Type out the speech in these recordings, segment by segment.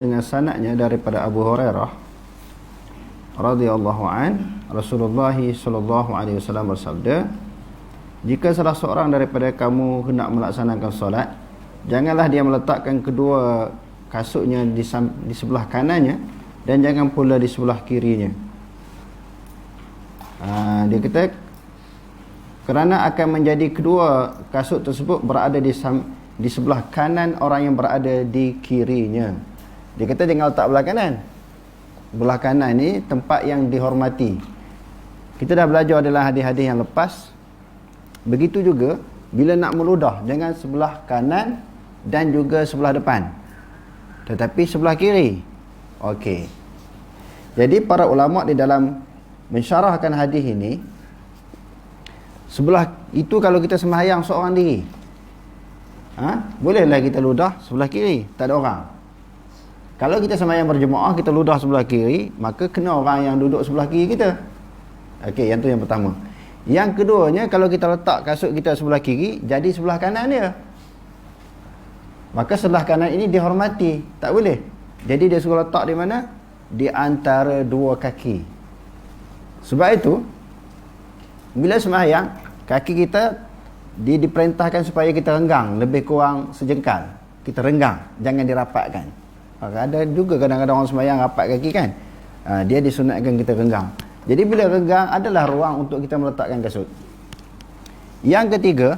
dengan sanadnya daripada Abu Hurairah radhiyallahu an, Rasulullah sallallahu alaihi wasallam bersabda, jika salah seorang daripada kamu hendak melaksanakan solat, janganlah dia meletakkan kedua kasutnya di sebelah kanannya dan jangan pula di sebelah kirinya. Dia kata kerana akan menjadi kedua kasut tersebut berada di sebelah kanan orang yang berada di kirinya. Dia kata jangan letak belah kanan. Belah kanan ni tempat yang dihormati. Kita dah belajar dalam hadis-hadis yang lepas. Begitu juga bila nak meludah, jangan sebelah kanan dan juga sebelah depan, tetapi sebelah kiri. Okey. Jadi para ulama di dalam mensyarahkan hadis ini, sebelah itu kalau kita sembahyang seorang diri, bolehlah kita ludah sebelah kiri, tak ada orang. Kalau kita sembahyang berjemaah, kita ludah sebelah kiri, maka kena orang yang duduk sebelah kiri kita. Okey, yang tu yang pertama. Yang keduanya, kalau kita letak kasut kita sebelah kiri, jadi sebelah kanan dia, maka sebelah kanan ini dihormati, tak boleh. Jadi dia suruh letak di mana? Di antara dua kaki. Sebab itu bila sembahyang, kaki kita diperintahkan supaya kita renggang, lebih kurang sejengkal. Kita renggang, jangan dirapatkan. Ada juga kadang-kadang orang sembahyang rapat kaki kan, dia disunatkan kita renggang. Jadi bila renggang adalah ruang untuk kita meletakkan kasut. Yang ketiga,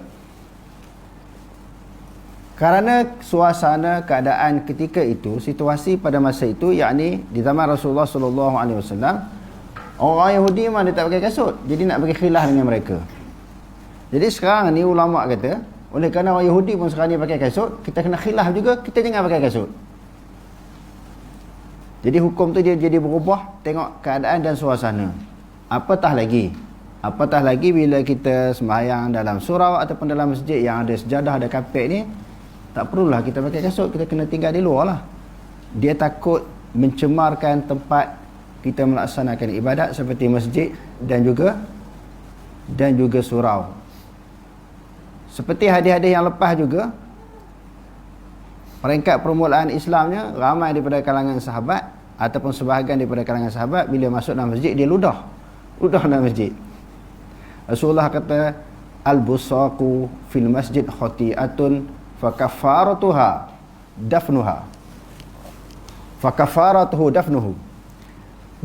kerana suasana keadaan ketika itu, situasi pada masa itu, yakni di zaman Rasulullah sallallahu alaihi wasallam, orang Yahudi memang dia tak pakai kasut, jadi nak bagi khilaf dengan mereka. Jadi sekarang ni ulama kata, oleh kerana orang Yahudi pun sekarang ni pakai kasut, kita kena khilaf juga, kita jangan pakai kasut. Jadi hukum tu dia jadi berubah tengok keadaan dan suasana. Apatah lagi bila kita sembahyang dalam surau ataupun dalam masjid yang ada sejadah, ada kapet ni, tak perlulah kita pakai kasut, kita kena tinggal di luar lah. Dia takut mencemarkan tempat kita melaksanakan ibadat seperti masjid dan juga surau. Seperti hadis-hadis yang lepas juga, peringkat permulaan Islamnya, ramai daripada kalangan sahabat ataupun sebahagian daripada kalangan sahabat bila masuk dalam masjid dia ludah dalam masjid. Rasulullah kata, al-busaqu fil masjid khati'atun fakafaratuhu dafnuhu.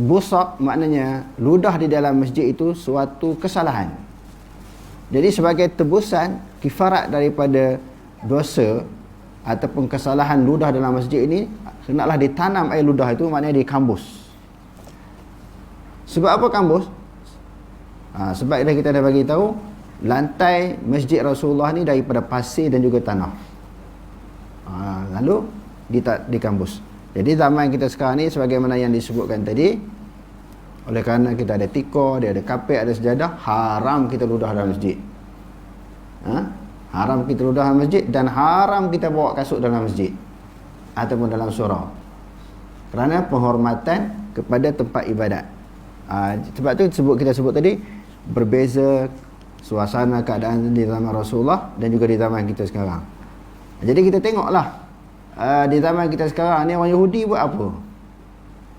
Busaq maknanya ludah di dalam masjid itu suatu kesalahan. Jadi sebagai tebusan kifarat daripada dosa ataupun kesalahan ludah dalam masjid ini, hendaklah ditanam air ludah itu, maknanya dikambus. Sebab apa kambus? Sebab kita dah bagi tahu, lantai masjid Rasulullah ni daripada pasir dan juga tanah. Lalu dikambus. Jadi zaman kita sekarang ni, sebagaimana yang disebutkan tadi, oleh kerana kita ada tikar, dia ada kapet, ada sejadah, haram kita ludah dalam masjid. Haram kita ludah dalam masjid, dan haram kita bawa kasut dalam masjid ataupun dalam surau, kerana penghormatan kepada tempat ibadat. Sebab tu kita sebut tadi, berbeza suasana keadaan di zaman Rasulullah dan juga di zaman kita sekarang. Jadi kita tengoklah, di zaman kita sekarang ni orang Yahudi buat apa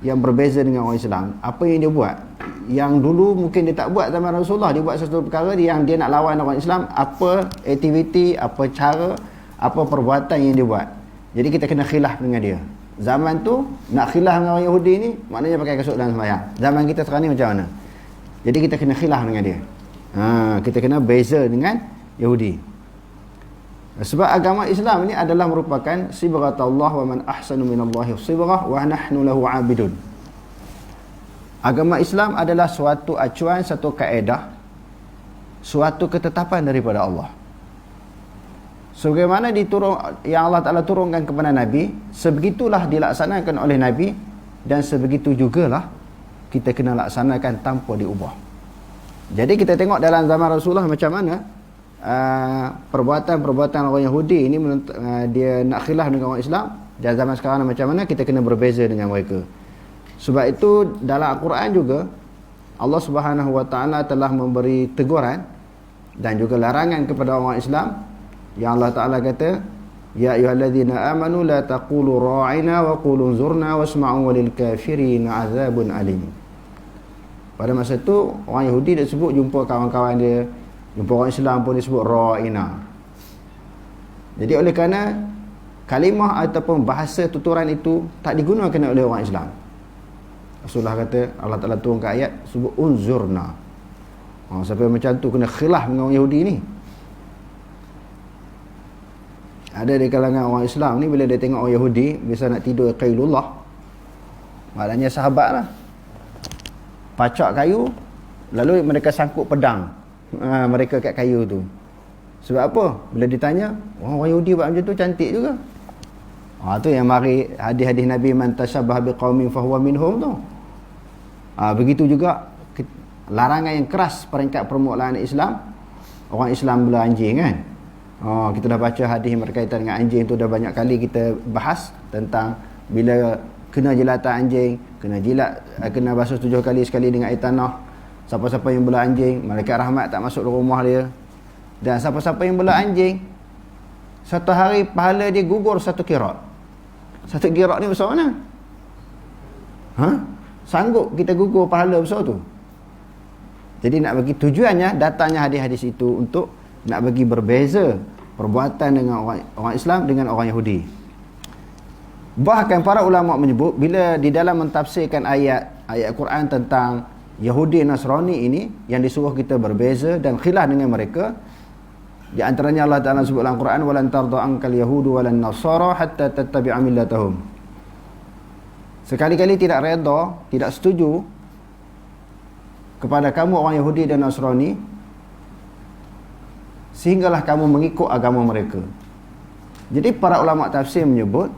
yang berbeza dengan orang Islam. Apa yang dia buat yang dulu mungkin dia tak buat zaman Rasulullah, dia buat sesuatu perkara yang dia nak lawan orang Islam. Apa aktiviti, apa cara, apa perbuatan yang dia buat. Jadi kita kena khilaf dengan dia. Zaman tu nak khilaf dengan orang Yahudi ni, maknanya pakai kasut dalam sembahyang. Zaman kita sekarang ni macam mana? Jadi kita kena khilaf dengan dia. Kita kena beza dengan Yahudi. Sebab agama Islam ni adalah merupakan sibghatullah, wa man ahsanu minallahi sibghah wa nahnu lahu abidun. Agama Islam adalah suatu acuan, satu kaedah, suatu ketetapan daripada Allah. Sebagaimana yang Allah Ta'ala turunkan kepada Nabi, sebegitulah dilaksanakan oleh Nabi, dan sebegitu jugalah kita kena laksanakan tanpa diubah. Jadi kita tengok dalam zaman Rasulullah macam mana perbuatan-perbuatan orang Yahudi ini, dia nak khilaf dengan orang Islam, dan zaman sekarang macam mana kita kena berbeza dengan mereka. Sebab itu dalam Al-Quran juga Allah Subhanahu Wa Taala telah memberi teguran dan juga larangan kepada orang Islam, yang Allah Ta'ala kata, Ya ayyuhalladzina amanu la taqulu ra'ina wa qulu zurna wasma'u walil kafirin 'adzabun alim. Pada masa tu orang Yahudi dia sebut, jumpa kawan-kawan dia, jumpa orang Islam pun dia sebut ra'ina. Jadi oleh kerana kalimah ataupun bahasa tuturan itu tak digunakan oleh orang Islam, Rasulullah kata, Allah Ta'ala turunkan ayat sebut unzurna. Siapa yang macam tu kena khilaf dengan orang Yahudi ni. Ada di kalangan orang Islam ni, bila dia tengok orang Yahudi biasa nak tidur qailullah, maknanya sahabat lah, pacak kayu, lalu mereka sangkut pedang mereka kat kayu tu. Sebab apa? Bila ditanya, orang Yahudi buat macam tu cantik juga. Tu yang mari hadis-hadis Nabi, man tashabbaha biqaumin fahuwa minhum tu. Begitu juga larangan yang keras peringkat permulaan Islam, orang Islam belah anjing kan. Kita dah baca hadis yang berkaitan dengan anjing tu, dah banyak kali kita bahas tentang bila kena jilatan anjing, kena jilat, kena basuh 7 kali sekali dengan air tanah. Siapa-siapa yang belah anjing, malaikat rahmat tak masuk ke rumah dia. Dan siapa-siapa yang belah anjing, satu hari pahala dia gugur 1 qirat. 1 qirat ni besar mana? Sanggup kita gugur pahala besar tu? Jadi nak bagi, tujuannya datangnya hadis-hadis itu untuk nak bagi berbeza perbuatan dengan orang Islam dengan orang Yahudi. Bahkan para ulama menyebut, bila di dalam mentafsirkan ayat Quran tentang Yahudi Nasrani ini, yang disuruh kita berbeza dan khilaf dengan mereka, di antaranya Allah Ta'ala sebut dalam Quran, walan tarda ankal yahudu walan nasara hatta tattabi'a millatahum. Sekali-kali tidak redha, tidak setuju kepada kamu orang Yahudi dan Nasrani sehinggalah kamu mengikut agama mereka. Jadi para ulama tafsir menyebut,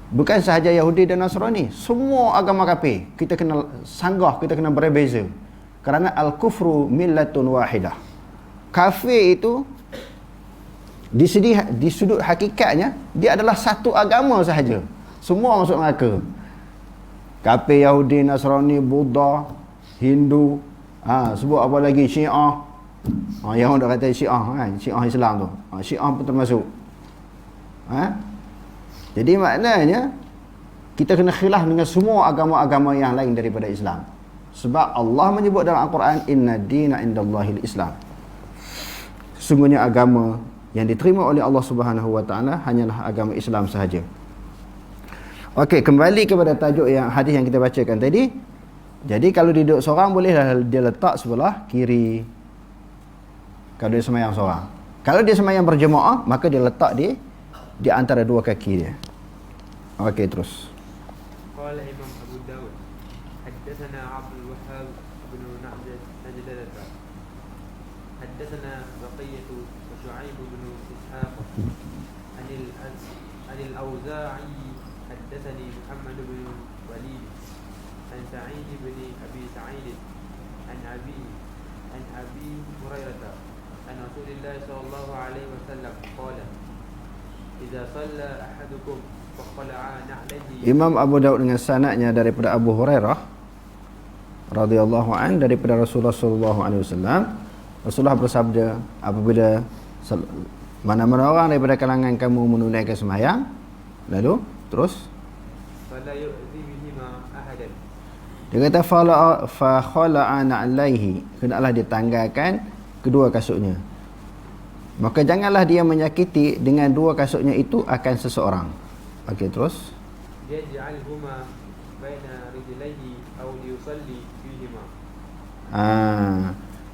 bukan sahaja Yahudi dan Nasrani, semua agama kafir kita kena sanggah, kita kena berbeza. Kerana al-kufru millatun wahidah. Kafir itu di sudut hakikatnya dia adalah satu agama sahaja. Semua masuk neraka. Kafir, Yahudi, Nasrani, Buddha, Hindu, sebut apa lagi, Syiah. Yang orang kata Syiah kan, Syiah Islam tu. Syiah pun termasuk. Jadi maknanya kita kena khilaf dengan semua agama-agama yang lain daripada Islam. Sebab Allah menyebut dalam Al-Quran, inna dina indallahil Islam. Sesungguhnya agama yang diterima oleh Allah Subhanahu Wa Taala hanyalah agama Islam sahaja. Okey, kembali kepada tajuk yang hadis yang kita bacakan tadi. Jadi kalau dia duduk seorang, bolehlah dia letak sebelah kiri kalau dia semayang seorang. Kalau dia semayang berjemaah, maka dia letak di antara dua kaki dia. Okey, terus. Qala Imam Abu Dawud, haddatsana Abdul Wahhab bin Najdah, haddatsana Baqiyah wa Shu'aib bin Ishaq anil Auza'i, haddatsani Muhammad bin Walid an Sa'id bin Abi Sa'id an Abi Hurairah an Rasulillah sallallahu alaihi wasallam qala idza shalla ahadukum faqala'a na'layhi. Imam Abu Daud dengan sanadnya daripada Abu Hurairah radhiyallahu an, daripada Rasulullah sallallahu alaihi wasallam, Rasulullah bersabda, apabila mana-mana orang daripada kalangan kamu menunaikan sembahyang, lalu terus fala yu'zi bihima ahadan, dia kata fa khala'a na'layhi, hendaklah dia tanggalkan kedua kasutnya. Maka janganlah dia menyakiti dengan dua kasutnya itu akan seseorang. Okey, terus yaj'alhuma baina rijlaihi aw yusalli fihima.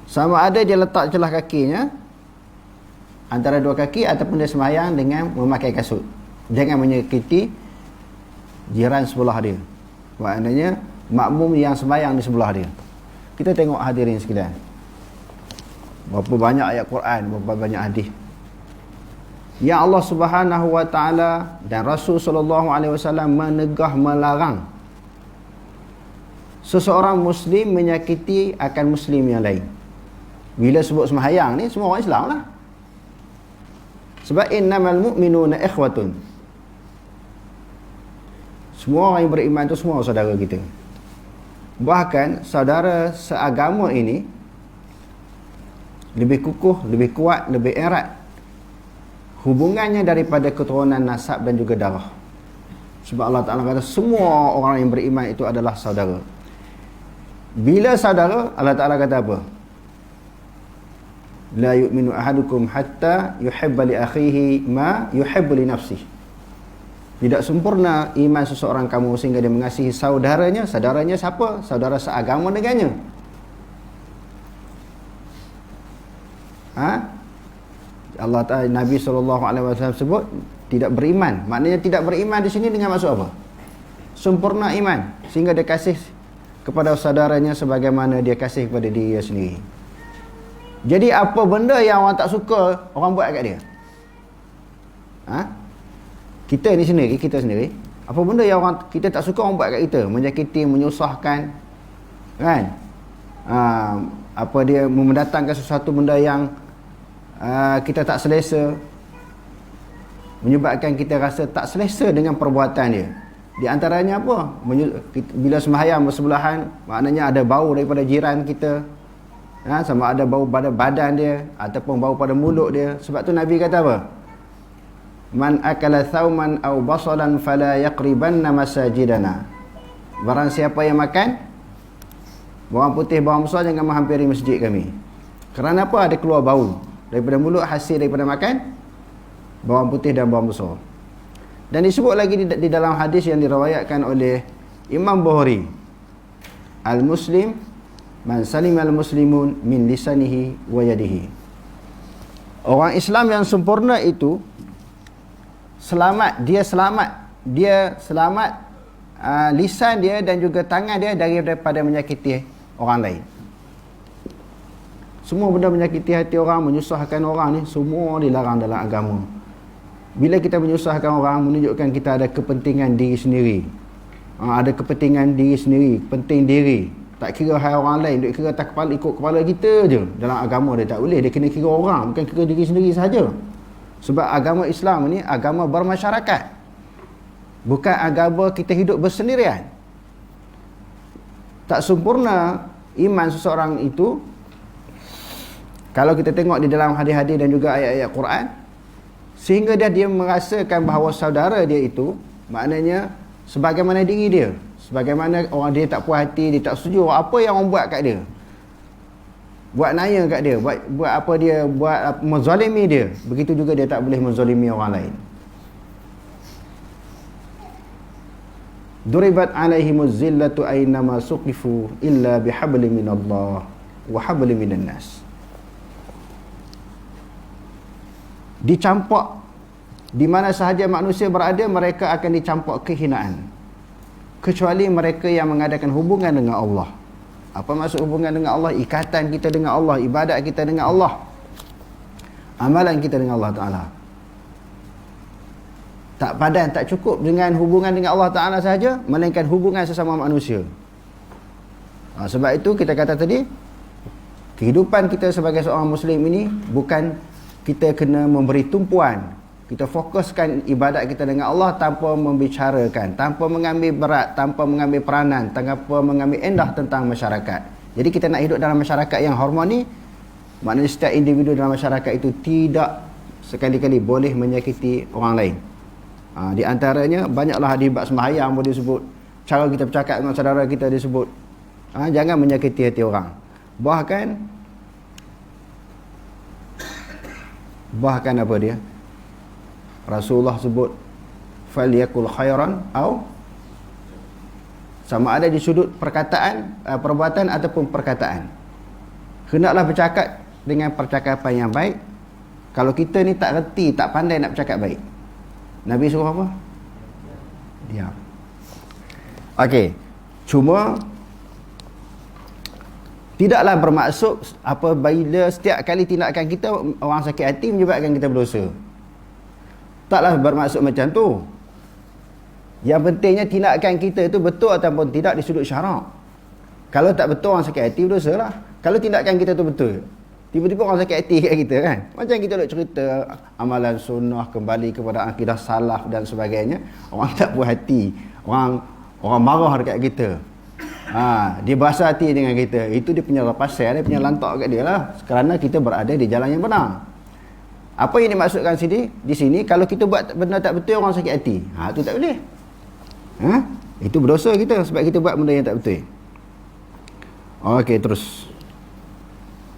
Sama ada dia letak celah kakinya antara dua kaki, ataupun dia sembahyang dengan memakai kasut. Jangan menyakiti jiran sebelah dia. Maknanya makmum yang sembahyang di sebelah dia. Kita tengok hadirin sekalian, berapa banyak ayat Quran, berapa banyak hadis yang Allah Subhanahu Wa Taala dan Rasul sallallahu alaihi wasallam menegah melarang seseorang muslim menyakiti akan muslim yang lain. Bila sebut sembahyang ni, semua orang Islam lah. Sebab innamal mu'minuna ikhwatun, semua orang yang beriman tu semua saudara kita. Bahkan saudara seagama ini lebih kukuh, lebih kuat, lebih erat hubungannya daripada keturunan nasab dan juga darah. Sebab Allah Ta'ala kata semua orang yang beriman itu adalah saudara. Bila saudara, Allah Ta'ala kata apa? La yu'minu ahadukum hatta yuhibba li akhihi ma yuhibbu li nafsihi. Tidak sempurna iman seseorang kamu sehingga dia mengasihi saudaranya. Saudaranya siapa? Saudara seagama dengannya. Allah Ta'ala, Nabi SAW sebut tidak beriman. Maknanya tidak beriman di sini dengan maksud apa? Sempurna iman sehingga dia kasih kepada saudaranya sebagaimana dia kasih kepada diri sendiri. Jadi apa benda yang orang tak suka orang buat kat dia? Kita sendiri, apa benda yang kita tak suka orang buat kat kita? Menyakiti, menyusahkan, kan? Apa dia mendatangkan sesuatu benda yang kita tak selesa, menyebabkan kita rasa tak selesa dengan perbuatan dia. Di antaranya apa? Bila sembahyang bersebelahan, maknanya ada bau daripada jiran kita, sama ada bau pada badan dia ataupun bau pada mulut dia. Sebab tu Nabi kata apa? Man akala thauman aw basalan fala yaqribanna masajidana. Barang siapa yang makan bawang putih, bawang besar, jangan menghampiri masjid kami. Kerana apa? Ada keluar bau daripada mulut hasil daripada makan bawang putih dan bawang besar. Dan disebut lagi di dalam hadis yang diriwayatkan oleh Imam Bukhari, Al-Muslim man salim al-muslimun min lisanihi wa yadihi. Orang Islam yang sempurna itu selamat lisan dia dan juga tangan dia daripada menyakiti orang lain. Semua benda menyakiti hati orang, menyusahkan orang ni, semua dilarang dalam agama. Bila kita menyusahkan orang, menunjukkan kita ada kepentingan diri sendiri. Ada kepentingan diri sendiri, penting diri. Tak kira hal orang lain, duk kira atas kepala, ikut kepala kita je. Dalam agama dia tak boleh, dia kena kira orang, bukan kira diri sendiri saja. Sebab agama Islam ni agama bermasyarakat. Bukan agama kita hidup bersendirian. Tak sempurna iman seseorang itu kalau kita tengok di dalam hadis-hadis dan juga ayat-ayat Quran, sehingga dia merasakan bahawa saudara dia itu maknanya sebagaimana diri dia, sebagaimana orang dia tak puas hati, dia tak setuju apa yang orang buat kat dia, buat naya kat dia, buat apa dia, buat menzalimi dia, begitu juga dia tak boleh menzalimi orang lain. Duribat alaihimuz zillatu aynama suqifu illa bihabli minallah wa habli minan nas. Dicampak di mana sahaja manusia berada, mereka akan dicampak kehinaan, kecuali mereka yang mengadakan hubungan dengan Allah. Apa maksud hubungan dengan Allah? Ikatan kita dengan Allah, ibadat kita dengan Allah, amalan kita dengan Allah Ta'ala. Tak padan, tak cukup dengan hubungan dengan Allah Ta'ala sahaja, melainkan hubungan sesama manusia. Sebab itu kita kata tadi, kehidupan kita sebagai seorang Muslim ini bukan kita kena memberi tumpuan, kita fokuskan ibadat kita dengan Allah tanpa membicarakan, tanpa mengambil berat, tanpa mengambil peranan, tanpa mengambil endah tentang masyarakat. Jadi kita nak hidup dalam masyarakat yang harmoni, maknanya setiap individu dalam masyarakat itu tidak sekali-kali boleh menyakiti orang lain. Di antaranya banyaklah hadis bab sembahyang pun disebut, cara kita bercakap dengan saudara kita disebut, jangan menyakiti hati orang. Bahkan apa dia? Rasulullah sebut falyakul khairan au, sama ada di sudut perkataan, perbuatan ataupun perkataan. Hendaklah bercakap dengan percakapan yang baik. Kalau kita ni tak reti, tak pandai nak bercakap baik, Nabi suruh apa? Diam. Okey. Cuma tidaklah bermaksud apa bila setiap kali tindakan kita orang sakit hati menyebabkan kita berdosa. Taklah bermaksud macam tu. Yang pentingnya tindakan kita itu betul ataupun tidak di sudut syarak. Kalau tak betul orang sakit hati, berdosa lah. Kalau tindakan kita tu betul, tiba-tiba orang sakit hati kat kita kan, macam kita nak cerita amalan sunnah, kembali kepada akidah salaf dan sebagainya, orang tak puas hati, orang marah dekat kita, dia berasa hati dengan kita, itu dia punya pasal, dia punya lantak kat dia lah, kerana kita berada di jalan yang benar. Apa yang dimaksudkan di sini, kalau kita buat benda tak betul, orang sakit hati. Tu tak boleh. Itu berdosa kita sebab kita buat benda yang tak betul. Okey, terus.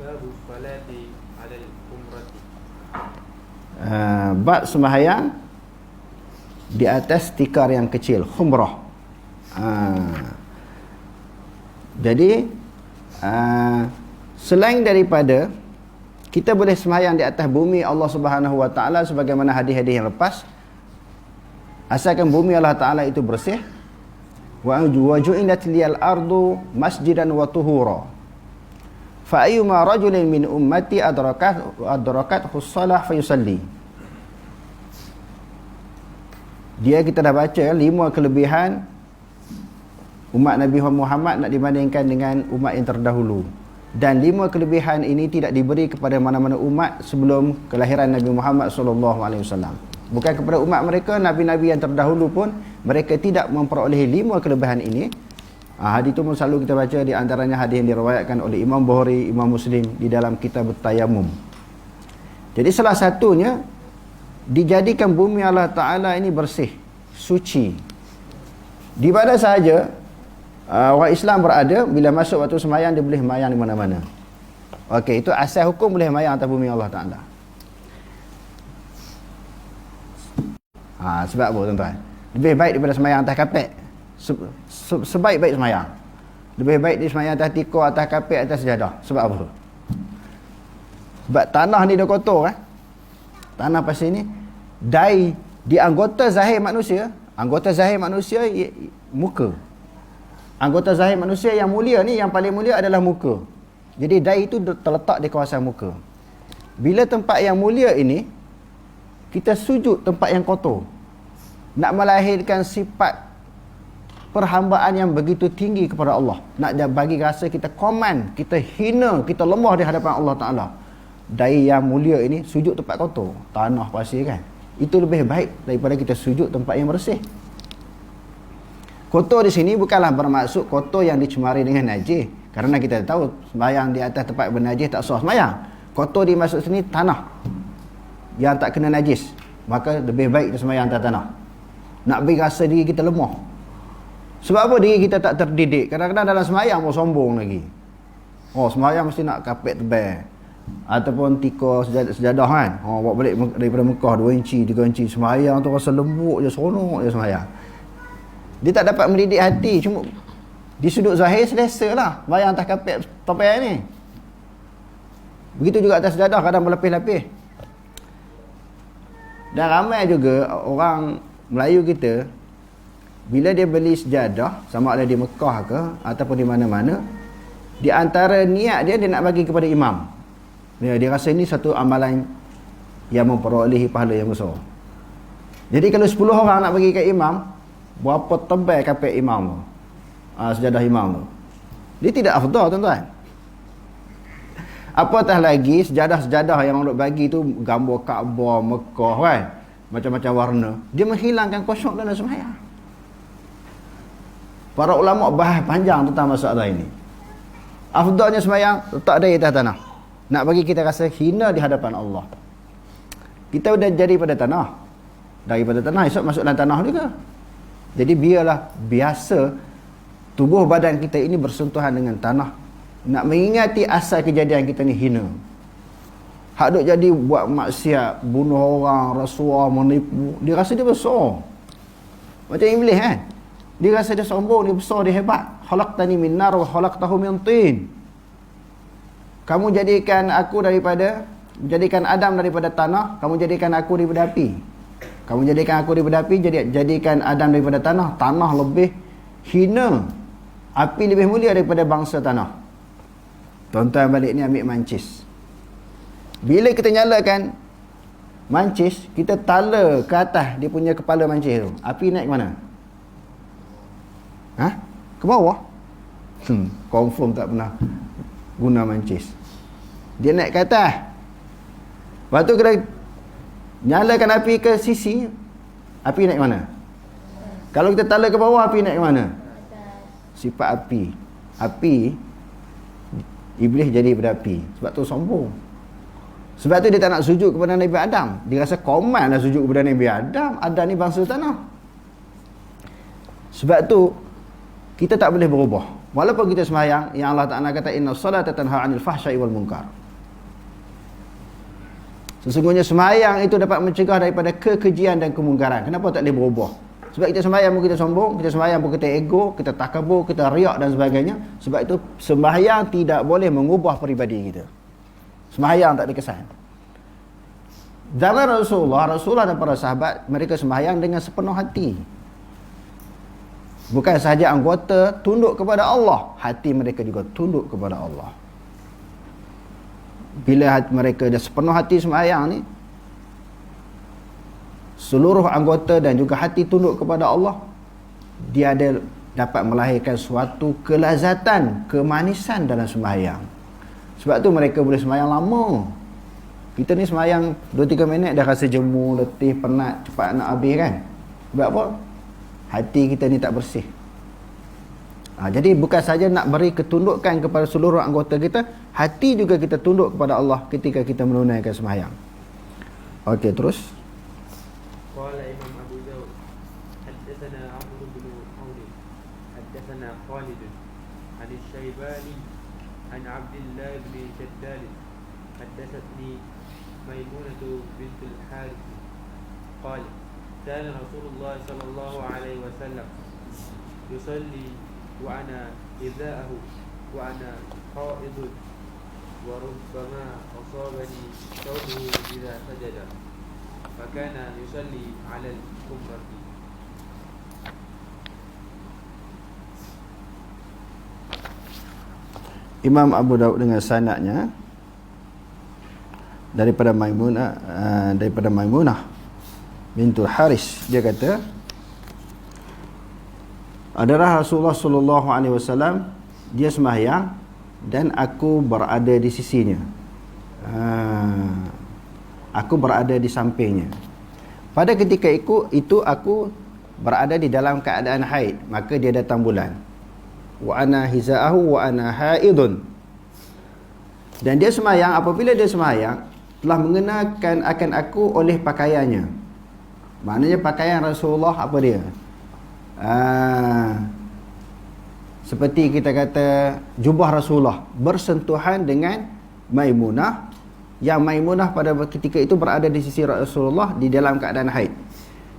Babu salati ala al-umrati. Bab sembahyang di atas tikar yang kecil, khumrah. Jadi selain daripada kita boleh sembahyang di atas bumi Allah Subhanahu Wa Taala sebagaimana hadis-hadis yang lepas, asalkan bumi Allah Taala itu bersih. Wa ju'ilat liyal ardu masjidan wa tuhura. Fa ayyuma rajulin min ummati adrakat hussalah fayusalli. Dia kita dah baca 5 kelebihan umat Nabi Muhammad nak dibandingkan dengan umat yang terdahulu. Dan 5 kelebihan ini tidak diberi kepada mana-mana umat sebelum kelahiran Nabi Muhammad SAW. Bukan kepada umat mereka, Nabi-Nabi yang terdahulu pun mereka tidak memperolehi 5 kelebihan ini. Hadis itu pun selalu kita baca, di antaranya hadis yang diriwayatkan oleh Imam Bukhari, Imam Muslim di dalam kitab Tayammum. Jadi salah satunya, dijadikan bumi Allah Ta'ala ini bersih, suci. Di mana sahaja orang Islam berada, bila masuk waktu sembahyang dia boleh sembahyang di mana-mana. Okey, itu asal hukum boleh sembahyang atas bumi Allah Ta'ala. Sebab apa tuan-tuan? Lebih baik daripada sembahyang atas kapet. Sebaik-baik sembahyang. Lebih baik dia sembahyang atas tikar, atas kapet, atas sejadah. Sebab apa? Sebab tanah ni dah kotor Tanah pasir ni di anggota zahir manusia. Anggota zahir manusia muka. Anggota zahir manusia yang mulia ni, yang paling mulia adalah muka. Jadi dai itu terletak di kawasan muka. Bila tempat yang mulia ini kita sujud tempat yang kotor, nak melahirkan sifat perhambaan yang begitu tinggi kepada Allah, nak bagi rasa kita koman, kita hina, kita lemah di hadapan Allah Ta'ala. Dai yang mulia ini sujud tempat kotor, tanah pasir kan, itu lebih baik daripada kita sujud tempat yang bersih. Kotor di sini bukanlah bermaksud kotor yang dicemari dengan najis, kerana kita tahu sembahyang di atas tempat bernajis tak sah sembahyang. Kotor dimaksud sini tanah yang tak kena najis, maka lebih baik kita sembahyang atas tanah. Nak bagi rasa diri kita lemah. Sebab apa? Diri kita tak terdidik. Kadang-kadang dalam sembahyang pun sombong lagi. Sembahyang mesti nak kapet tebal, ataupun tikar sejadah kan. Bawa balik daripada Mekah 2 inci, 3 inci. Sembahyang tu rasa lembut je, seronok je sembahyang. Dia tak dapat mendidik hati. Cuma di sudut zahir selesa lah sembahyang atas kapet tebal ni. Begitu juga atas sejadah, kadang berlapis-lapis. Dan ramai juga orang Melayu kita, bila dia beli sejadah, sama ada di Mekah ke ataupun di mana-mana, di antara niat dia nak bagi kepada imam. Dia rasa ini satu amalan yang memperolehi pahala yang besar. Jadi kalau 10 orang nak bagi ke imam, berapa tebal kapet imam tu, sejadah imam tu, dia tidak afdal tuan-tuan. Apatah lagi sejadah-sejadah yang orang nak bagi tu gambar Kaabah, Mekah kan, macam-macam warna, dia menghilangkan khusyuk dalam sembahyang. Para ulama bahas panjang tentang masalah ini. Afdalnya sembahyang letak dia atas tanah, nak bagi kita rasa hina di hadapan Allah. Kita dah jadi pada tanah, daripada tanah esok masuk dalam tanah juga. Jadi biarlah biasa tubuh badan kita ini bersentuhan dengan tanah, nak mengingati asal kejadian kita ni hina. Hak duk jadi buat maksiat, bunuh orang, rasuah, menipu, dia rasa dia besar. Macam iblis kan, dia rasa dia sombong, dia besar, dia hebat. Khalaqtani min nar wa khalaqtahu min tin. Kamu jadikan aku jadikan Adam daripada tanah, kamu jadikan aku daripada api. Kamu jadikan aku daripada api, jadikan Adam daripada tanah. Tanah lebih hina, api lebih mulia daripada bangsa tanah. Tuan-tuan balik ni ambil mancis. Bila kita nyalakan mancis, kita tala ke atas dia punya kepala mancis tu, api naik ke mana? Ke bawah? Confirm tak pernah guna mancis. Dia naik ke atas. Lepas tu kita nyalakan api ke sisi, api naik mana? Kalau kita tala ke bawah, api naik ke mana? Sifat api, iblis jadi daripada api. Sebab tu sombong. Sebab tu dia tak nak sujud kepada Nabi Adam. Dia rasa koman lah sujud kepada Nabi Adam. Adam ni bangsa tanah. Sebab tu kita tak boleh berubah. Walaupun kita sembahyang, yang Allah Ta'ala kata inna salata tanha 'anil fahsya'i wal munkar. Sesungguhnya sembahyang itu dapat mencegah daripada kekejian dan kemungkaran. Kenapa tak boleh berubah? Sebab kita sembahyang pun kita sombong, kita sembahyang pun kita ego, kita takabur, kita riak dan sebagainya. Sebab itu sembahyang tidak boleh mengubah peribadi kita. Sembahyang tak ada kesan. Zaman Rasulullah dan para sahabat, mereka sembahyang dengan sepenuh hati. Bukan sahaja anggota tunduk kepada Allah, hati mereka juga tunduk kepada Allah. Bila mereka dah sepenuh hati sembahyang ni, seluruh anggota dan juga hati tunduk kepada Allah, dia ada dapat melahirkan suatu kelazatan, kemanisan dalam sembahyang. Sebab tu mereka boleh sembahyang lama. Kita ni sembahyang 2-3 minit dah rasa jemu, letih, penat, cepat nak habis kan. Sebab apa? Hati kita ni tak bersih. Jadi bukan saja nak beri ketundukan kepada seluruh anggota kita, hati juga kita tunduk kepada Allah ketika kita menunaikan sembahyang. Okey, terus. Qala Imam Abu Daud, haddatsana Amr bin Aun, haddatsana Khalid an Syaibani an Abdullah bin Shaddad, haddatsatni Maimunah bint al-Harith qala kana Rasulullah sallallahu alaihi wasallam yusalli wa ana idha'ahu wa ana qa'id wa rubbama asabani thawbuhu idha sajada fakana yusalli 'ala al-qumrati. Imam Abu Daud dengan sanadnya daripada Maimunah bintul Haris, dia kata adalah Rasulullah sallallahu alaihi wasallam, dia sembahyang dan aku berada di sisinya. Aku berada di sampingnya. Pada ketika itu aku berada di dalam keadaan haid, maka dia datang bulan. Wa ana hiza'ahu wa ana haidun. Dan dia sembahyang, apabila dia sembahyang telah mengenakan akan aku oleh pakaiannya. Maknanya pakaian Rasulullah apa dia? Seperti kita kata jubah Rasulullah bersentuhan dengan Maimunah, yang Maimunah pada ketika itu berada di sisi Rasulullah di dalam keadaan haid.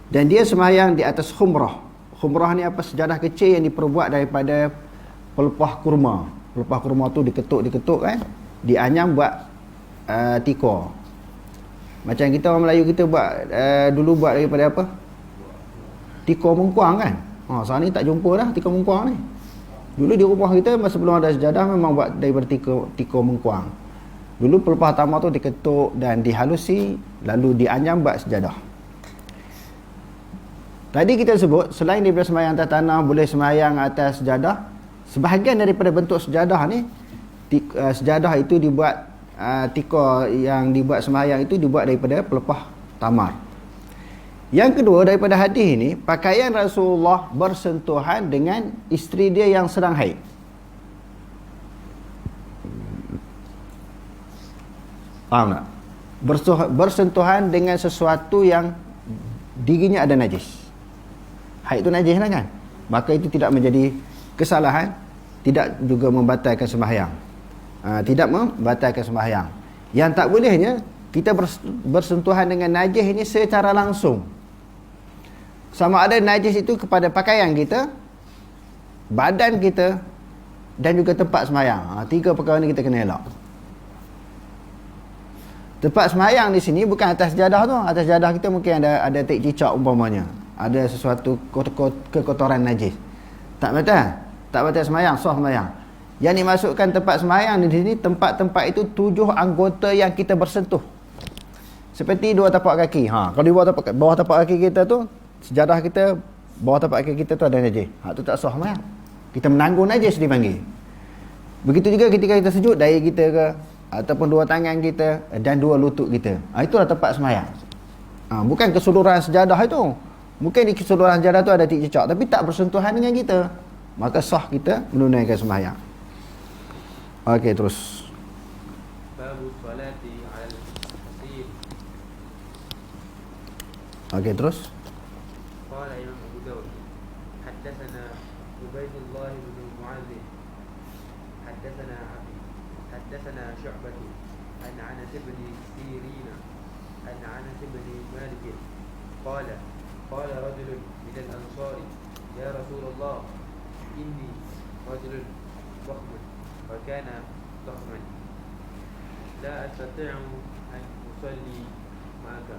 Dan dia sembahyang di atas khumrah. Khumrah ni apa? Sejadah kecil yang diperbuat daripada pelepah kurma. Pelepah kurma tu diketuk kan, dianyam buat tikar. Macam kita orang Melayu kita buat dulu buat daripada apa? Tikar mengkuang kan. Sekarang ni tak jumpa dah tikar mengkuang ni. Dulu di rumah kita masa belum ada sejadah memang buat daripada tikar mengkuang. Dulu pelepah tamar tu diketuk dan dihalusi, lalu dianyam buat sejadah. Tadi kita sebut selain daripada sembahyang atas tanah, boleh sembahyang atas sejadah. Sebahagian daripada bentuk sejadah ni, sejadah itu dibuat, tikar yang dibuat sembahyang itu dibuat daripada pelepah tamar. Yang kedua, daripada hadis ini, pakaian Rasulullah bersentuhan dengan isteri dia yang sedang haid. Faham tak? Bersentuhan dengan sesuatu yang dirinya ada najis. Haid itu najis lah kan? Maka itu tidak menjadi kesalahan, tidak juga membatalkan sembahyang. Tidak membatalkan sembahyang. Yang tak bolehnya, kita bersentuhan dengan najis ini secara langsung. Sama ada najis itu kepada pakaian kita, badan kita, dan juga tempat sembahyang. Tiga perkara ni kita kena elak. Tempat sembahyang di sini bukan atas sejadah tu. Atas sejadah kita mungkin ada tik cicak umpamanya. Ada sesuatu kekotoran najis. Tak batal. Tak batal sembahyang, sah sembahyang. Yang dimasukkan tempat sembahyang di sini, tempat-tempat itu 7 anggota yang kita bersentuh. Seperti dua tapak kaki. Kalau di bawah tapak kaki kita tu, sejadah kita, bawah tapak kaki kita tu ada najis. Tu tak sah sembahyang. Kita menanggung najis dipanggil. Begitu juga ketika kita sujud, dahi kita ke, ataupun dua tangan kita dan dua lutut kita. Itulah tempat sembahyang. Bukan keseluruhan sejadah itu. Mungkin di keseluruhan sejadah tu ada tik cicak, tapi tak bersentuhan dengan kita. Maka sah kita menunaikan sembahyang. Okey, terus. Babu salati 'ala Okey, terus. قال إمام أبو داود حدثنا عبيد الله بن معاذ حدثنا أبي حدثنا شعبة عن أنس بن سيرين عن أنس بن مالك قال قال رجل من الأنصار يا رسول الله إني رجل ضخم وكان ضخما لا أستطيع أن أصلي معك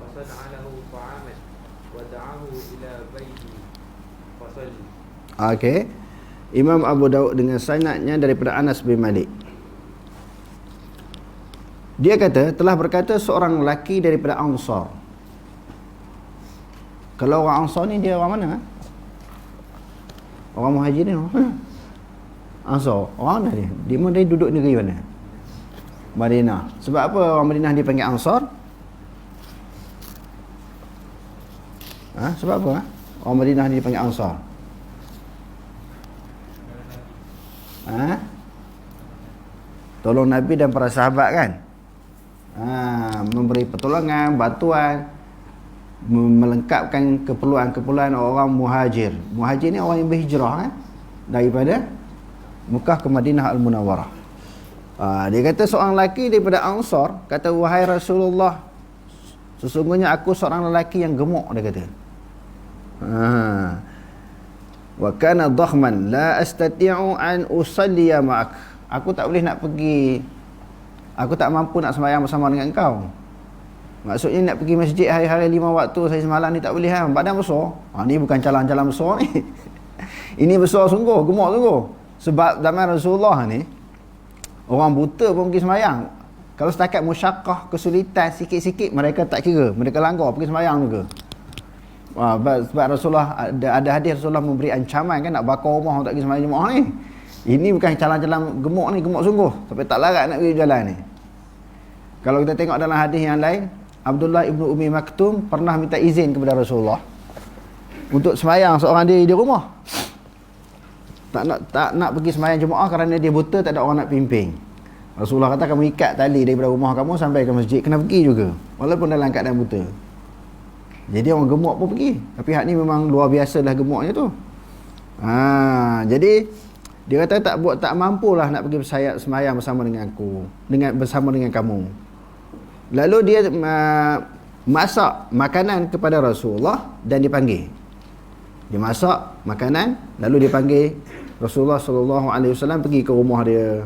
فصنع له طعاما ودعاه إلى بيته فصلي. Okey. Imam Abu Daud dengan sanadnya daripada Anas bin Malik. Dia kata, telah berkata seorang lelaki daripada Ansar. Kalau orang Ansar ni dia orang mana? Orang Muhajirin orang mana? Ansar. Orang mana dia? Dia duduk negeri mana? Madinah. Sebab apa orang Madinah dipanggil Ansar? Sebab apa? Orang Madinah ni dipanggil Ansar. Tolong Nabi dan para sahabat kan? Memberi pertolongan, bantuan, melengkapkan keperluan-keperluan orang muhajir. Muhajir ni orang yang berhijrah kan? Daripada Mekah ke Madinah Al-Munawwarah. Dia kata seorang lelaki daripada Ansar kata, wahai Rasulullah, sesungguhnya aku seorang lelaki yang gemuk, dia kata. Wa kana dhakhman la astati'u an usalliya ma'ak. Aku tak boleh nak pergi, aku tak mampu nak sembahyang bersama dengan engkau. Maksudnya nak pergi masjid hari-hari 5 waktu saya semalam ni tak boleh kan, badan besar. Ni bukan calang-calang besar ni. Ini besar sungguh, gemuk sungguh. Sebab zaman Rasulullah ni orang buta pun pergi sembahyang. Kalau setakat musyaqqah, kesulitan sikit-sikit, mereka tak kira, mereka langgar pergi sembahyang juga. Sebab Rasulullah ada hadis Rasulullah memberi ancaman kan, nak bakar rumah tak pergi sembahyang Jumaat ni. Ini bukan calang-calang gemuk ni, gemuk sungguh sampai tak larat nak pergi jalan ni. Kalau kita tengok dalam hadis yang lain, Abdullah ibnu Ummi Maktum pernah minta izin kepada Rasulullah untuk sembahyang seorang diri di rumah. Tak nak pergi sembahyang Jumaat kerana dia buta, tak ada orang nak pimpin. Rasulullah kata, kamu ikat tali daripada rumah kamu sampai ke masjid, kena pergi juga walaupun dalam keadaan buta. Jadi orang gemuk pun pergi. Tapi hak ni memang luar biasa lah gemuknya tu. Jadi dia kata tak mampulah nak pergi sembahyang bersama dengan aku, bersama dengan kamu. Lalu dia masak makanan kepada Rasulullah dan dipanggil. Dia masak makanan lalu dipanggil Rasulullah sallallahu alaihi wasallam pergi ke rumah dia.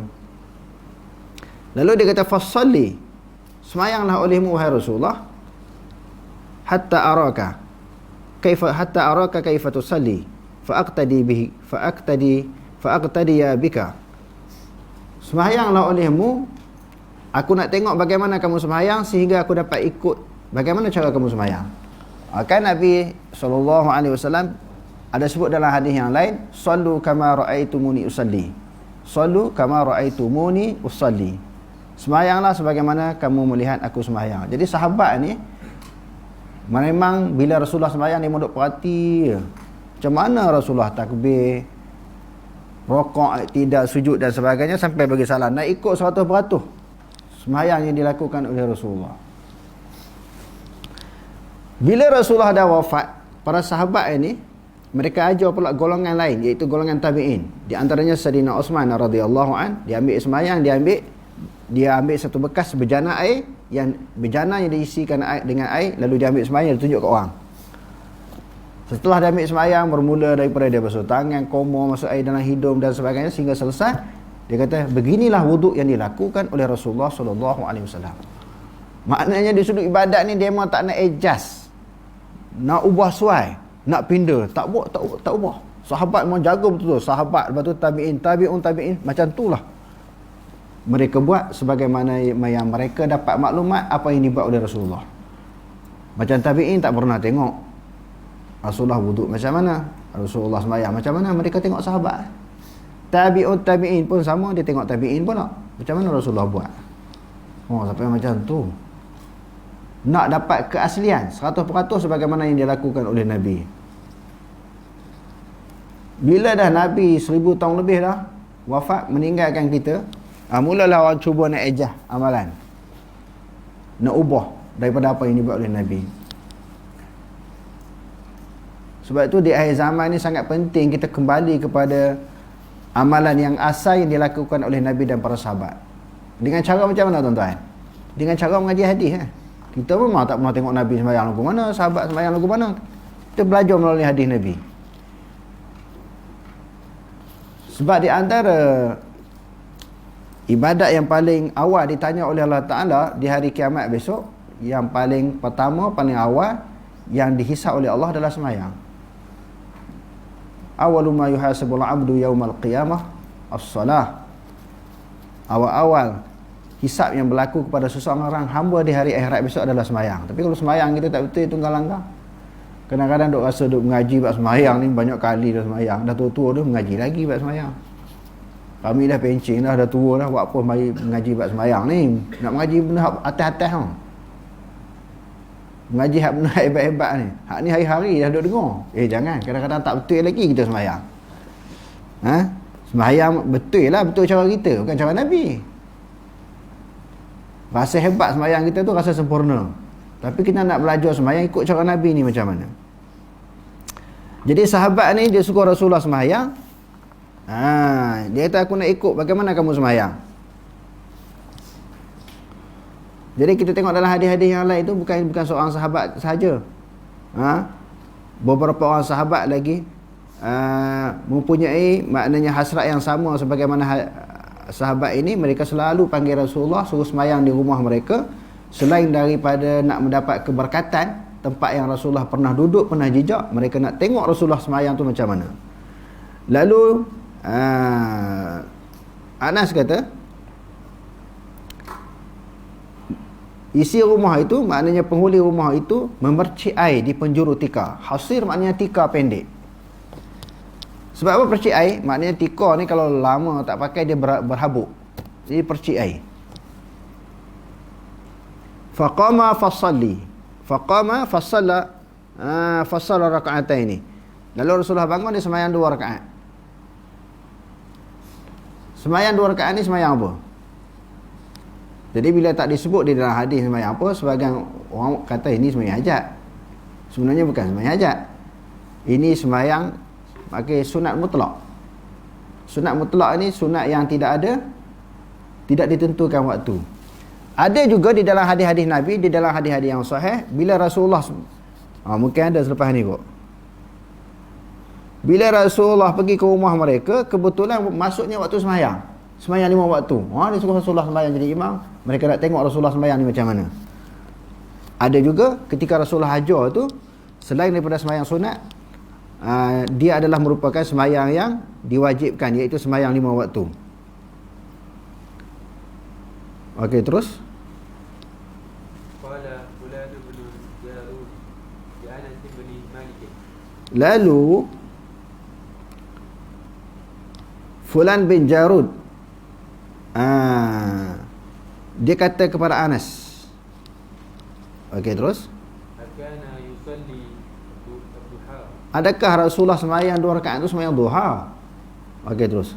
Lalu dia kata, fasalli, sembahyanglah olehmu wahai Rasulullah, hatta araka kaifa tusalli faqtadi bihi faqtadiya bika. Sembahyanglah olehmu, aku nak tengok bagaimana kamu sembahyang sehingga aku dapat ikut bagaimana cara kamu sembahyang. Kan Nabi sallallahu alaihi wasallam ada sebut dalam hadis yang lain, sallu kama raaitumuni usalli, sallu kama raaitumuni usalli, sembahyanglah sebagaimana kamu melihat aku sembahyang. Jadi sahabat ni memang bila Rasulullah sembahyang dia duduk perhati macam mana Rasulullah takbir, rokok, tidak, sujud dan sebagainya sampai bagi salam, nak ikut 100% sembahyang yang dilakukan oleh Rasulullah. Bila Rasulullah dah wafat, para sahabat ini mereka ajar pula golongan lain, iaitu golongan tabi'in. Di antaranya Sayyidina Uthman radhiyallahu an, dia ambil sembahyang, dia ambil satu bekas bejana air, yang bejana yang diisikan air, dengan air, lalu dia ambil sembahyang, dia tunjuk ke orang. Setelah dia ambil sembahyang, bermula daripada dia basuh tangan, koma, masuk air dalam hidung dan sebagainya sehingga selesai. Dia kata, beginilah wuduk yang dilakukan oleh Rasulullah sallallahu alaihi wasallam. Maknanya di sudut ibadat ni dia memang tak nak adjust, nak ubah suai, nak pindah, tak ubah. Sahabat memang jaga betul-betul. Sahabat, lepas tu tabi'in macam itulah mereka buat sebagaimana yang mereka dapat maklumat apa yang dibuat oleh Rasulullah. Macam tabi'in tak pernah tengok Rasulullah wuduk macam mana, Rasulullah sembahyang macam mana, mereka tengok sahabat. Tabi'in pun sama, dia tengok tabi'in pun tak, macam mana Rasulullah buat. Sampai macam tu. Nak dapat keaslian 100% sebagaimana yang dilakukan oleh Nabi. Bila dah Nabi 1000 tahun lebih dah wafat, meninggalkan kita, mulalah orang cuba nak ejah amalan, nak ubah daripada apa yang dibuat oleh Nabi. Sebab itu di akhir zaman ni sangat penting kita kembali kepada amalan yang asal yang dilakukan oleh Nabi dan para sahabat. Dengan cara macam mana tuan-tuan? Dengan cara mengaji hadis. Kita memang tak pernah tengok Nabi sembahyang lagu mana, sahabat sembahyang lagu mana. Kita belajar melalui hadis Nabi. Sebab di antara ibadat yang paling awal ditanya oleh Allah Ta'ala di hari kiamat besok, yang paling pertama, paling awal yang dihisab oleh Allah adalah sembahyang. Awalu ma yuhasabul abdu yaumal qiyamah as-salah. Awal-awal hisab yang berlaku kepada seseorang hamba di hari akhirat besok adalah sembahyang. Tapi kalau sembahyang kita tak betul, tunggal langkah. Kadang-kadang duk rasa duk mengaji bab sembahyang ni banyak kali dah sembahyang, dah tua-tua dah mengaji lagi bab sembahyang. Kami dah pencing dah tua dah, buat apa mari mengaji bab sembahyang ni? Nak mengaji benda atas-atas hang. Mengaji hak benda hebat-hebat ni. Hak ni hari-hari dah duk dengar. Jangan, kadang-kadang tak betul lagi kita sembahyang. Sembahyang betul lah, betul cara kita, bukan cara Nabi. Rasa hebat sembahyang kita tu rasa sempurna. Tapi kita nak belajar sembahyang ikut cara Nabi ni macam mana. Jadi sahabat ni dia suka Rasulullah sembahyang. Dia kata aku nak ikut bagaimana kamu sembahyang. Jadi kita tengok dalam hadis-hadis yang lain tu bukan seorang sahabat sahaja. Beberapa orang sahabat lagi mempunyai maknanya hasrat yang sama sebagaimana sahabat ini. Mereka selalu panggil Rasulullah suruh sembahyang di rumah mereka. Selain daripada nak mendapat keberkatan tempat yang Rasulullah pernah duduk, pernah jejak, mereka nak tengok Rasulullah sembahyang tu macam mana. Lalu Anas kata, isi rumah itu, maknanya penghuni rumah itu memercik air di penjuru tikar. Hasir maknanya tikar pendek. Sebab apa percik air? Maknanya tikar ni kalau lama tak pakai dia berhabuk. Jadi percik air. Faqama fasalli. Faqama fasalla fasalla raka'ataini. Lalu Rasulullah bangun dia sembahyang 2 rakaat. Sembahyang 2 rakaat ni sembahyang apa? Jadi bila tak disebut di dalam hadis sembahyang apa, sebagian orang kata ini sembahyang hajat. Sebenarnya bukan sembahyang hajat. Ini sembahyang pakai sunat mutlak. Sunat mutlak ni sunat yang tidak ditentukan waktu. Ada juga di dalam hadis-hadis Nabi, di dalam hadis-hadis yang sahih, bila Rasulullah mungkin ada selepas ni kot. Bila Rasulullah pergi ke rumah mereka, kebetulan masuknya waktu sembahyang. Sembahyang 5 waktu. Dia suruh Rasulullah sembahyang jadi imam. Mereka nak tengok Rasulullah sembahyang ni macam mana. Ada juga ketika Rasulullah hajar tu, selain daripada sembahyang sunat, dia adalah merupakan sembahyang yang diwajibkan, iaitu sembahyang 5 waktu. Okey, terus. Lalu Fulan bin Jarud dia kata kepada Anas. Okey, terus. Adakah Rasulullah sembahyang 2 rakaat itu sembahyang duha? Okey, terus.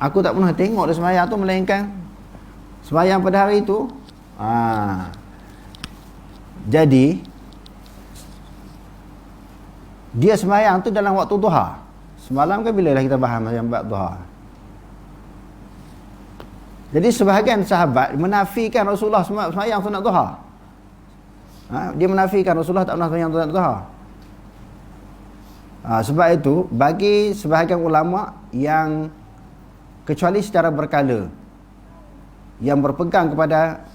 Aku tak pernah tengok dia sembahyang tu melainkan sembahyang pada hari itu. Jadi dia sembahyang tu dalam waktu duha. Semalam kan bila lah kita bahas macam bab duha. Jadi sebahagian sahabat menafikan Rasulullah sembahyang sunat duha. Dia menafikan Rasulullah tak pernah sembahyang sunat duha. Sebab itu bagi sebahagian ulama yang kecuali secara berkala yang berpegang kepada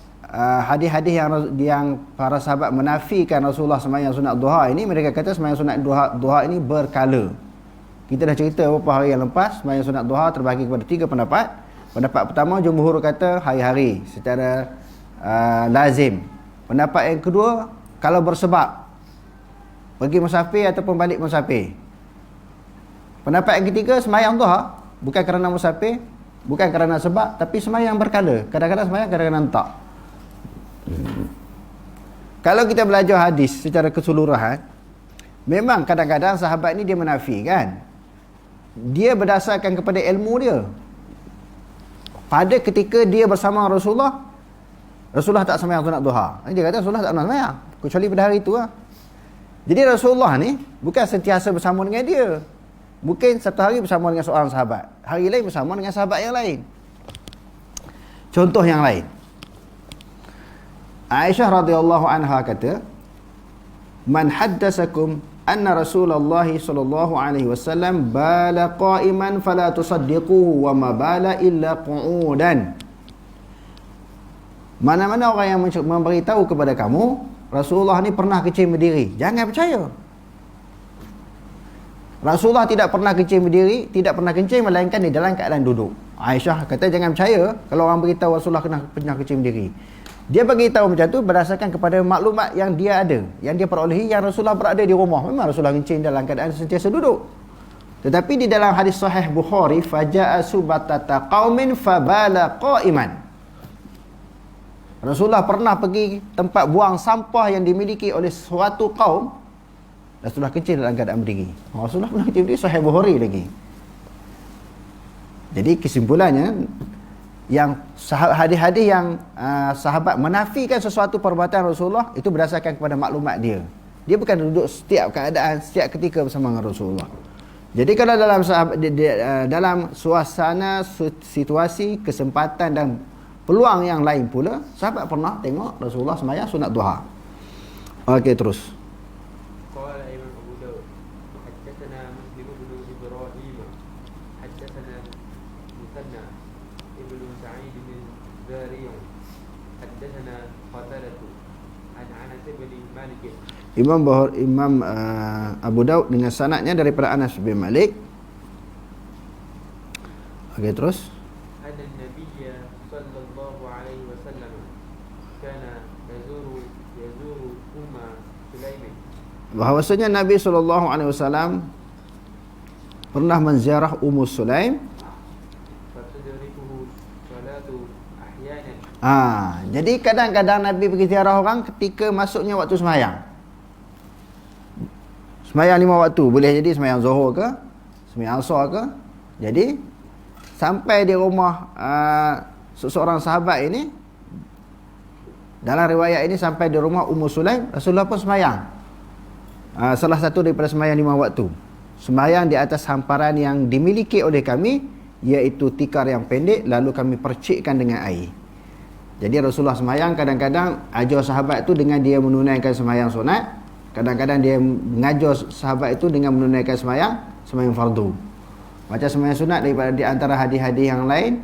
hadis-hadis yang para sahabat menafikan Rasulullah sembahyang sunat duha ini, mereka kata sembahyang sunat duha ini berkala. Kita dah cerita beberapa hari yang lepas, sembahyang sunat duha terbahagi kepada 3 pendapat. Pendapat pertama, jumhur kata hari-hari secara lazim. Pendapat yang kedua, kalau bersebab, pergi musafir ataupun balik musafir. Pendapat yang ketiga, sembahyang duha bukan kerana musafir, bukan kerana sebab, tapi sembahyang berkala. Kadang-kadang sembahyang, kadang-kadang tak. Kalau kita belajar hadis secara keseluruhan, memang kadang-kadang sahabat ni dia menafikan. Dia berdasarkan kepada ilmu dia. Pada ketika dia bersama Rasulullah, Rasulullah tak sembahyang sunat duha. Dia kata Rasulullah tak pernah sembahyang kecuali pada hari itu lah. Jadi Rasulullah ni bukan sentiasa bersama dengan dia. Mungkin satu hari bersama dengan seorang sahabat, hari lain bersama dengan sahabat yang lain. Contoh yang lain, Aisyah radhiyallahu anha kata, "Man haddatsakum anna Rasulullah sallallahu alaihi wasallam bala qa'iman fala tusaddiquhu wa ma bala illa qu'udan." Mana-mana orang yang memberitahu kepada kamu Rasulullah ni pernah kencing berdiri, jangan percaya. Rasulullah tidak pernah kencing berdiri, tidak pernah kencing melainkan di dalam keadaan duduk. Aisyah kata jangan percaya kalau orang beritahu Rasulullah pernah kencing berdiri. Dia beritahu macam tu berdasarkan kepada maklumat yang dia ada, yang dia perolehi, yang Rasulullah berada di rumah. Memang Rasulullah kencing dalam keadaan sentiasa duduk. Tetapi di dalam hadis sahih Bukhari, faja'a subatata qaumin fabala qa'iman. Rasulullah pernah pergi tempat buang sampah yang dimiliki oleh suatu kaum. Rasulullah kencing dalam keadaan berdiri. Rasulullah pernah kencing berdiri, sahih Bukhari lagi. Jadi kesimpulannya, yang hadis-hadis yang sahabat menafikan sesuatu perbuatan Rasulullah itu berdasarkan kepada maklumat dia. Dia bukan duduk setiap keadaan, setiap ketika bersama dengan Rasulullah. Jadi kalau dalam suasana, situasi, kesempatan dan peluang yang lain pula, sahabat pernah tengok Rasulullah sembahyang sunat duha. Okey, terus. Qala Imam Abu Dawud, haddatsana Muslim bin Ibrahim, haddatsana Musanna ibn Sa'id bin Zari', haddatsana Qatadah an Anas bin Malik. Imam Abu Daud dengan sanadnya daripada Anas bin Malik. Okey, terus. Ada Nabi sallallahu alaihi wasallam kana yazuru Umma Sulaiman. Bahawasanya Nabi SAW pernah menziarah Ummu Sulaim. Fatudrikuhu salatu ahyanan. Jadi kadang-kadang Nabi pergi ziarah orang ketika masuknya waktu sembahyang. Sembahyang 5 waktu, boleh jadi sembahyang Zuhur ke, sembahyang Asar ke. Jadi sampai di rumah seseorang sahabat ini, dalam riwayat ini sampai di rumah Ummu Sulaim, Rasulullah pun sembahyang. Salah satu daripada sembahyang 5 waktu, sembahyang di atas hamparan yang dimiliki oleh kami, iaitu tikar yang pendek, lalu kami percikkan dengan air. Jadi Rasulullah sembahyang, kadang-kadang ajar sahabat itu dengan dia menunaikan sembahyang sunat, kadang-kadang dia mengajar sahabat itu dengan menunaikan sembahyang fardu. Macam sembahyang sunat daripada di antara hadis-hadis yang lain,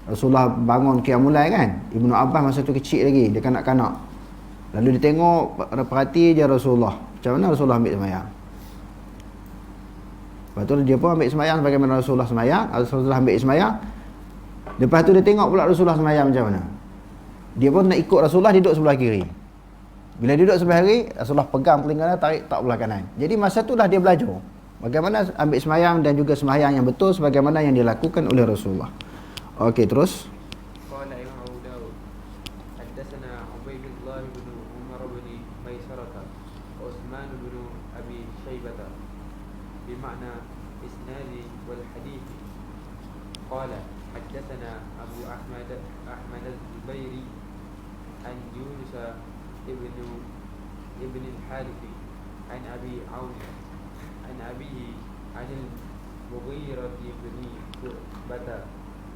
Rasulullah bangun qiyamul lail kan. Ibnu Abbas masa tu kecil lagi, dia kanak-kanak. Lalu dia tengok, perhati je Rasulullah. Macam mana Rasulullah ambil sembahyang. Lepas tu dia pun ambil sembahyang sebagaimana Rasulullah sembahyang. Rasulullah ambil sembahyang. Lepas tu dia tengok pula Rasulullah sembahyang macam mana. Dia pun nak ikut Rasulullah, duduk sebelah kiri. Bila duduk sebelah kiri, Rasulullah pegang telinga, tarik tak belah kanan. Jadi masa tu dah dia belajar bagaimana ambil sembahyang dan juga sembahyang yang betul sebagaimana yang dilakukan oleh Rasulullah. Okey, terus. Qala Imam Abu Dawud, haddatsana Ubaydullah bin Umar bin Maisarah, Utsman bin Abi Syaibah, bima'na isnadi wal hadith. Qala haddatsana Abu Ahmad al-Zubairi an Yunus ibn al-Harith an Abi Aun an abihi an al-Mughirah ibn Bata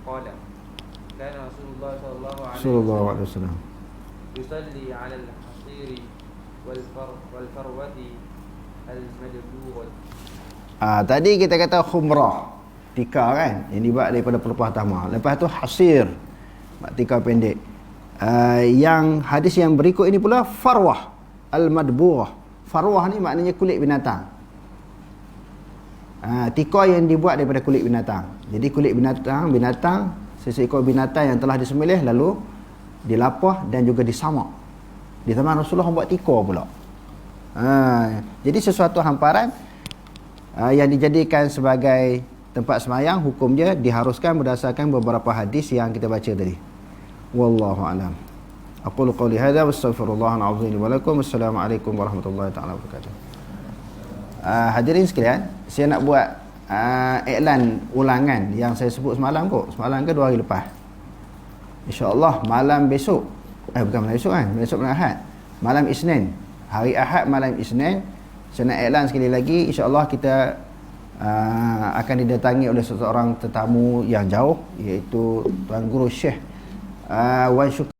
qala kana Rasulullah sallallahu alaihi wasallam yusalli 'ala al-hasir wal farwati al-madbughah. Tadi kita kata khumrah, tikar kan, yang dibuat daripada pelepah tamar. Lepas tu hasir, tikar pendek. Yang hadis yang berikut ini pula farwah al-madbughah. Farwah ni maknanya kulit binatang. Tikar yang dibuat daripada kulit binatang. Jadi kulit binatang, seekor binatang yang telah disembelih lalu dilapah dan juga disamak. Di zaman Rasulullah buat tikar pula. Jadi sesuatu hamparan yang dijadikan sebagai tempat sembahyang, hukum dia diharuskan berdasarkan beberapa hadis yang kita baca tadi. Wallahu a'lam. Aqulu qawli hadza wastaghfirullahal azim li wa lakum. Assalamualaikum warahmatullahi taala wabarakatuh. Hadirin sekalian, saya nak buat iklan ulangan yang saya sebut semalam kot. Semalam ke 2 hari lepas. InsyaAllah malam besok Bukan malam esok kan, besok malam Ahad, malam Isnin, hari Ahad malam Isnin. Saya nak iklan sekali lagi, insya-Allah kita akan didatangi oleh seseorang tetamu yang jauh, iaitu Tuan Guru Syekh Wan Syukri